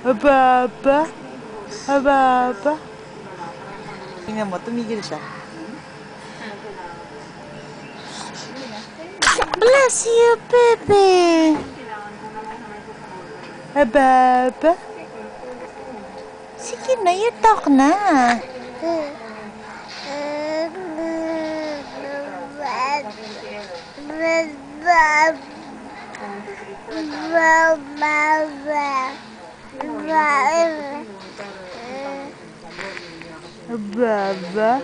Aba. Aba. Tingnan mo, tumigil siya. Bless you, baby. Aba. Sige na, you talk na. Baba.